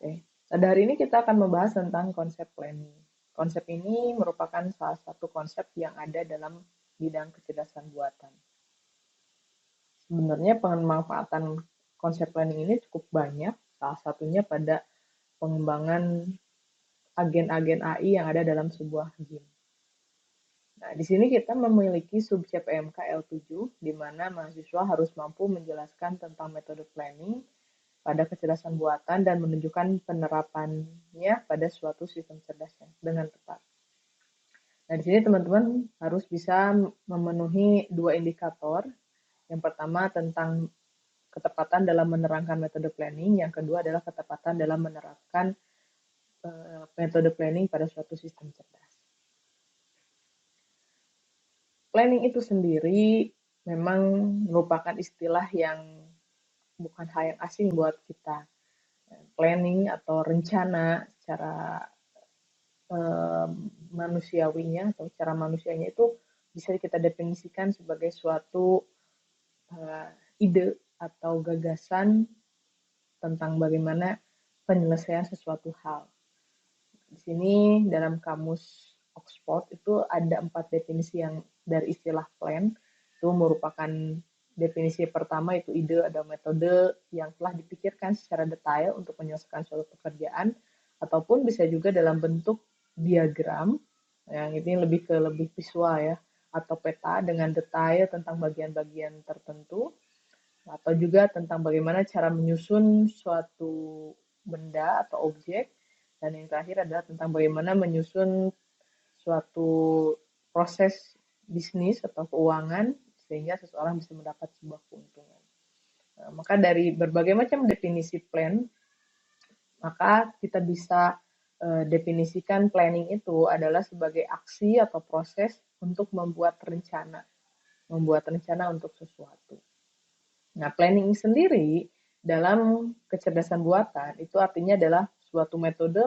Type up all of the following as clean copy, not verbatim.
Oke, pada hari ini kita akan membahas tentang konsep planning. Konsep ini merupakan salah satu konsep yang ada dalam bidang kecerdasan buatan. Sebenarnya pemanfaatan konsep planning ini cukup banyak, salah satunya pada pengembangan agen-agen AI yang ada dalam sebuah game. Nah, di sini kita memiliki sub CPMK L7, di mana mahasiswa harus mampu menjelaskan tentang metode planning pada kecerdasan buatan dan menunjukkan penerapannya pada suatu sistem cerdas dengan tepat. Nah, di sini teman-teman harus bisa memenuhi dua indikator. Yang pertama tentang ketepatan dalam menerangkan metode planning, yang kedua adalah ketepatan dalam menerapkan metode planning pada suatu sistem cerdas. Planning itu sendiri memang merupakan istilah yang bukan hal yang asing buat kita. Planning atau rencana secara manusiawinya atau cara manusianya itu bisa kita definisikan sebagai suatu ide atau gagasan tentang bagaimana penyelesaian sesuatu hal. Di sini dalam kamus Oxford itu ada 4 definisi yang dari istilah plan. Itu merupakan definisi pertama itu ide atau metode yang telah dipikirkan secara detail untuk menyelesaikan suatu pekerjaan, ataupun bisa juga dalam bentuk diagram, yang ini lebih visual ya, atau peta dengan detail tentang bagian-bagian tertentu, atau juga tentang bagaimana cara menyusun suatu benda atau objek, dan yang terakhir adalah tentang bagaimana menyusun suatu proses bisnis atau keuangan sehingga seseorang bisa mendapat sebuah keuntungan. Nah, maka dari berbagai macam definisi plan, maka kita bisa definisikan planning itu adalah sebagai aksi atau proses untuk membuat rencana untuk sesuatu. Nah, planning sendiri dalam kecerdasan buatan itu artinya adalah suatu metode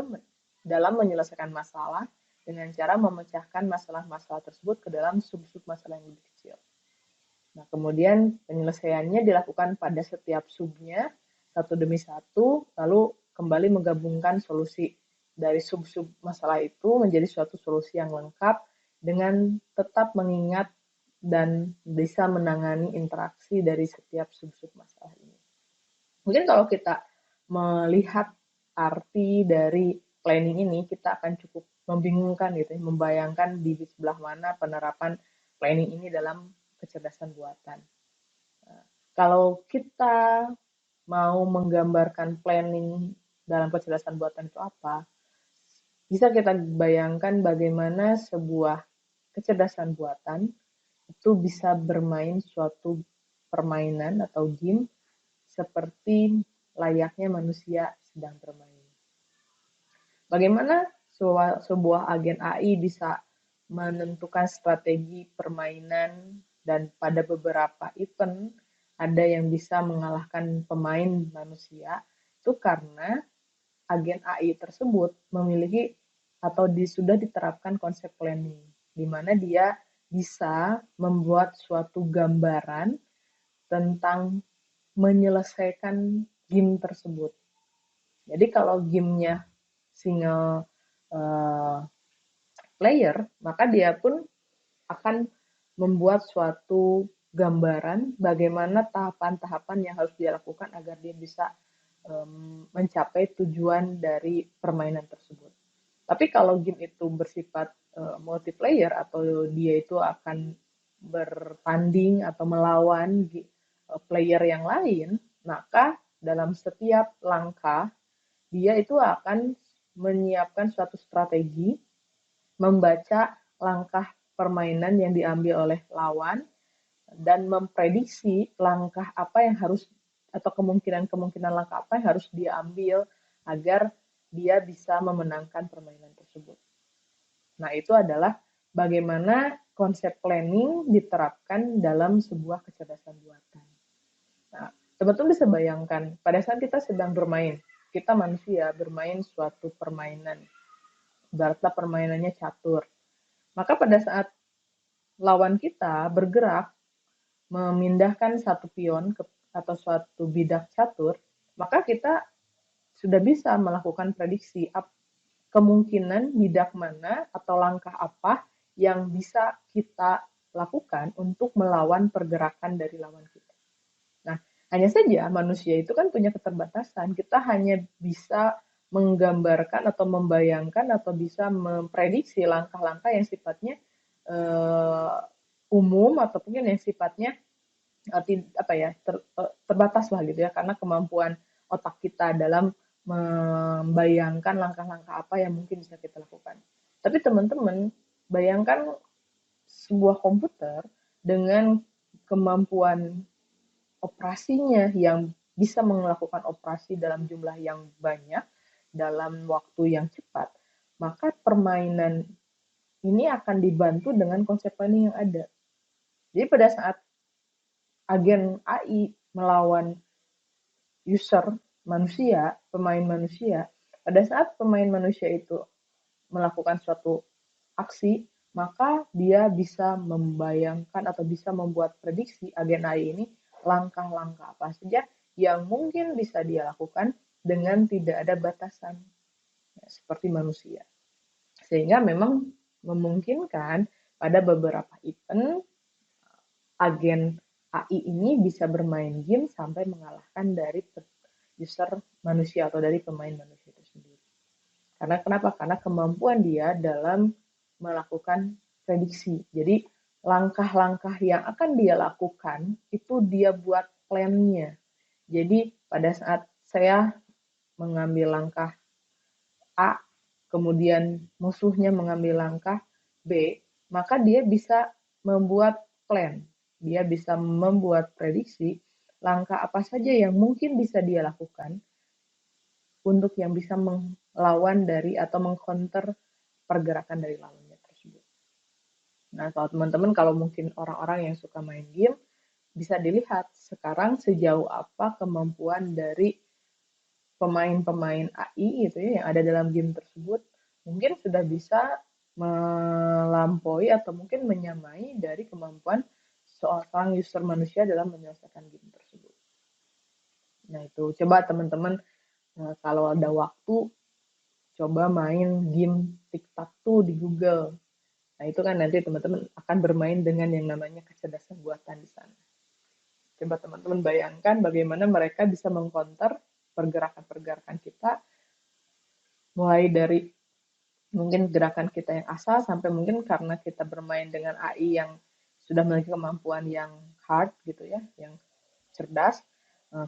dalam menyelesaikan masalah dengan cara memecahkan masalah-masalah tersebut ke dalam sub-sub masalah yang lebih kecil. Nah, kemudian penyelesaiannya dilakukan pada setiap subnya satu demi satu, lalu kembali menggabungkan solusi dari sub-sub masalah itu menjadi suatu solusi yang lengkap dengan tetap mengingat dan bisa menangani interaksi dari setiap sub-sub masalah ini. Mungkin kalau kita melihat arti dari planning ini, kita akan cukup membingungkan gitu, membayangkan di sebelah mana penerapan planning ini dalam kecerdasan buatan. Kalau kita mau menggambarkan planning dalam kecerdasan buatan itu apa, bisa kita bayangkan bagaimana sebuah kecerdasan buatan itu bisa bermain suatu permainan atau game seperti layaknya manusia sedang bermain. Bagaimana sebuah agen AI bisa menentukan strategi permainan dan pada beberapa event ada yang bisa mengalahkan pemain manusia, itu karena agen AI tersebut memiliki atau sudah diterapkan konsep planning, di mana dia bisa membuat suatu gambaran tentang menyelesaikan game tersebut. Jadi kalau gamenya single player, maka dia pun akan membuat suatu gambaran bagaimana tahapan-tahapan yang harus dia lakukan agar dia bisa mencapai tujuan dari permainan tersebut. Tapi kalau game itu bersifat multiplayer atau dia itu akan bertanding atau melawan player yang lain, maka dalam setiap langkah dia itu akan menyiapkan suatu strategi, membaca langkah permainan yang diambil oleh lawan, dan memprediksi langkah apa yang harus atau kemungkinan langkah apa yang harus dia ambil agar dia bisa memenangkan permainan tersebut. Nah, itu adalah bagaimana konsep planning diterapkan dalam sebuah kecerdasan buatan. Nah, teman-teman bisa bayangkan pada saat kita sedang bermain, kita manusia bermain suatu permainan, ibaratnya permainannya catur. Maka pada saat lawan kita bergerak memindahkan satu pion atau suatu bidak catur, maka kita sudah bisa melakukan prediksi kemungkinan bidak mana atau langkah apa yang bisa kita lakukan untuk melawan pergerakan dari lawan kita. Nah, hanya saja manusia itu kan punya keterbatasan. Kita hanya bisa menggambarkan atau membayangkan atau bisa memprediksi langkah-langkah yang sifatnya umum ataupun yang sifatnya terbatas lah gitu ya, karena kemampuan otak kita dalam membayangkan langkah-langkah apa yang mungkin bisa kita lakukan. Tapi teman-teman, bayangkan sebuah komputer dengan kemampuan operasinya yang bisa melakukan operasi dalam jumlah yang banyak, dalam waktu yang cepat, maka permainan ini akan dibantu dengan konsep planning yang ada. Jadi pada saat agen AI melawan user manusia, pemain manusia, pada saat pemain manusia itu melakukan suatu aksi, maka dia bisa membayangkan atau bisa membuat prediksi agen AI ini langkah-langkah apa saja yang mungkin bisa dia lakukan dengan tidak ada batasan, ya, seperti manusia. Sehingga memang memungkinkan pada beberapa event agen AI ini bisa bermain game sampai mengalahkan dari user manusia atau dari pemain manusia itu sendiri. Karena kenapa? Karena kemampuan dia dalam melakukan prediksi. Jadi langkah-langkah yang akan dia lakukan itu dia buat plan-nya. Jadi pada saat saya mengambil langkah A, kemudian musuhnya mengambil langkah B, maka dia bisa membuat plan. Dia bisa membuat prediksi langkah apa saja yang mungkin bisa dia lakukan untuk yang bisa melawan dari atau mengcounter pergerakan dari lawannya tersebut. Nah, kalau teman-teman, kalau mungkin orang-orang yang suka main game, bisa dilihat sekarang sejauh apa kemampuan dari pemain-pemain AI gitu ya yang ada dalam game tersebut mungkin sudah bisa melampaui atau mungkin menyamai dari kemampuan seorang user manusia dalam menyelesaikan game tersebut. Nah itu coba teman-teman kalau ada waktu coba main game TikTok di Google. Nah itu kan nanti teman-teman akan bermain dengan yang namanya kecerdasan buatan di sana. Coba teman-teman bayangkan bagaimana mereka bisa mengcounter pergerakan-pergerakan kita mulai dari mungkin gerakan kita yang asal sampai mungkin karena kita bermain dengan AI yang sudah memiliki kemampuan yang hard gitu ya, yang cerdas,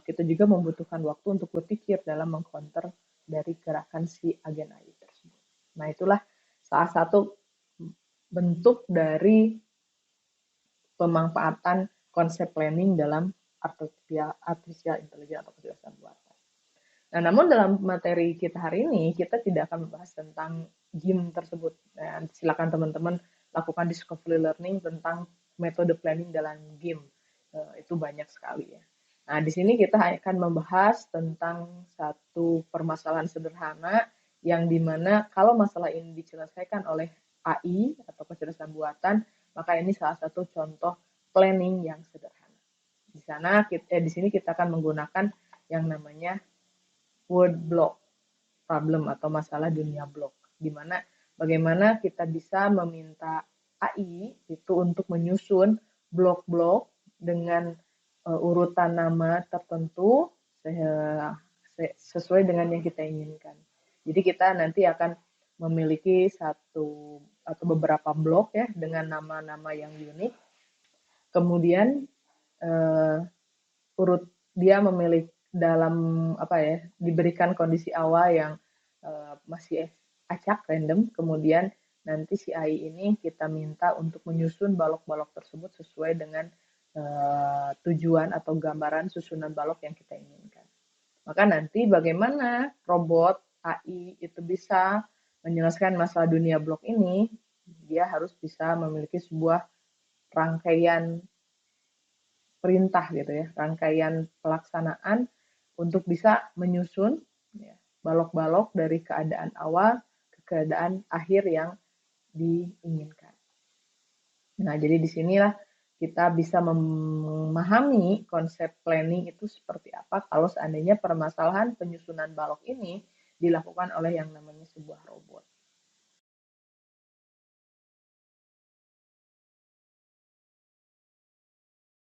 kita juga membutuhkan waktu untuk berpikir dalam mengcounter dari gerakan si agen AI tersebut. Nah itulah salah satu bentuk dari pemanfaatan konsep planning dalam artificial intelligence atau kecerdasan buatan. Nah, namun dalam materi kita hari ini, kita tidak akan membahas tentang game tersebut. Nah, silakan teman-teman lakukan discovery learning tentang metode planning dalam game. Itu banyak sekali ya. Nah, di sini kita akan membahas tentang satu permasalahan sederhana yang dimana kalau masalah ini diselesaikan oleh AI atau kecerdasan buatan, maka ini salah satu contoh planning yang sederhana. Di sini kita akan menggunakan yang namanya word block problem atau masalah dunia blok, di mana bagaimana kita bisa meminta AI itu untuk menyusun blok-blok dengan urutan nama tertentu sesuai dengan yang kita inginkan. Jadi kita nanti akan memiliki satu atau beberapa blok ya dengan nama-nama yang unik. Kemudian urut dia memiliki dalam diberikan kondisi awal yang masih acak random, kemudian nanti si AI ini kita minta untuk menyusun balok-balok tersebut sesuai dengan tujuan atau gambaran susunan balok yang kita inginkan. Maka nanti bagaimana robot AI itu bisa menyelesaikan masalah dunia blok ini, dia harus bisa memiliki sebuah rangkaian perintah gitu ya, rangkaian pelaksanaan untuk bisa menyusun ya, balok-balok dari keadaan awal ke keadaan akhir yang diinginkan. Nah, jadi disinilah kita bisa memahami konsep planning itu seperti apa kalau seandainya permasalahan penyusunan balok ini dilakukan oleh yang namanya sebuah robot.